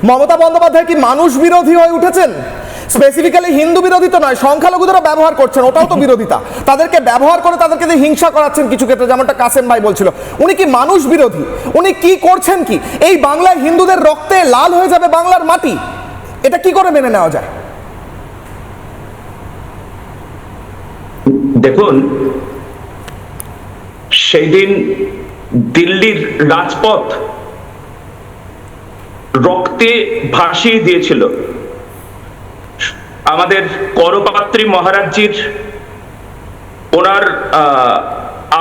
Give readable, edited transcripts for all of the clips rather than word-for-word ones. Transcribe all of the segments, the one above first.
মমতা বন্দ্যোপাধ্যায় কি মানুষ বিরোধী হয়ে উঠেছেন? স্পেসিফিক্যালি হিন্দু বিরোধী তো নয়, সংখ্যালঘুদেরও ব্যবহার করছেন, ওটাও তো বিরোধিতা। তাদেরকে ব্যবহার করে তাদেরকে যে হিংসা করাচ্ছেন কিছু ক্ষেত্রে, যেমনটা কাসেম ভাই বলছিল, উনি কি মানুষ বিরোধী? উনি কি করছেন? কি এই বাংলায় হিন্দুদের রক্তে লাল হয়ে যাবে বাংলার মাটি? এটা কি করে মেনে নেওয়া যায়? দেখুন, সেই দিন দিল্লির রাজপথ রক্তে ভাসিয়ে দিয়েছিল। আমাদের করপাত্রী মহারাজজির ওনার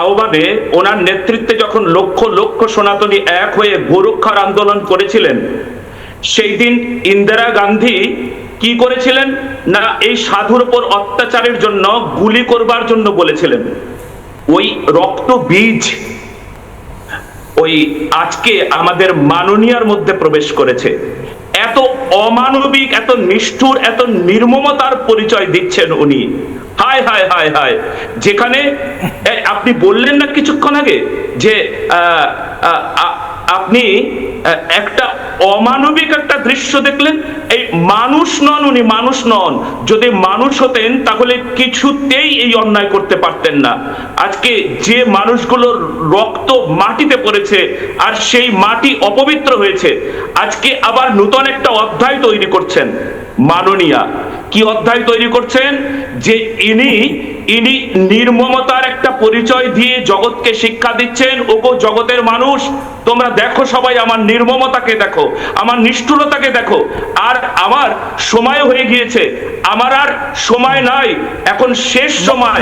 আহ্বানে, ওনার নেতৃত্বে যখন লক্ষ লক্ষ সনাতনী এক হয়ে গোরক্ষার আন্দোলন করেছিলেন, সেই দিন ইন্দিরা গান্ধী কি করেছিলেন না, এই সাধুর উপর অত্যাচারের জন্য গুলি করবার জন্য বলেছিলেন। ওই রক্ত বীজ ওই আজকে আমাদের মাননীয়ার মধ্যে প্রবেশ করেছে। এত অমানবিক, এত নিষ্ঠুর, এত নির্মমতার পরিচয় দিচ্ছেন উনি। হায় হায় হায় হায়। যেখানে আপনি বললেন না কিছুক্ষণ আগে যে আপনি একটা অমানবিক একটা দৃশ্য দেখলেন। এই মানুষ নন, উনি মানুষ নন। যদি মানুষ হতেন তাহলে কিছুতেই এই অন্যায় করতে পারতেন না। আজকে যে মানুষগুলোর রক্ত মাটিতে পড়েছে আর সেই মাটি অপবিত্র হয়েছে, আজকে আবার নতুন একটা অধ্যায় তৈরি করছেন মাননীয়া। কি অধ্যায় তৈরি করছেন? যে ইনি নির্মমতার একটা পরিচয় দিয়ে জগৎকে শিক্ষা দিচ্ছেন। ওগো জগতের মানুষ, তোমরা দেখো, সবাই আমার নির্মমতাকে দেখো, আমার নিষ্ঠুরতাকে দেখো। আর আমার সময় হয়ে গিয়েছে, আমার আর সময় নাই, এখন শেষ সময়।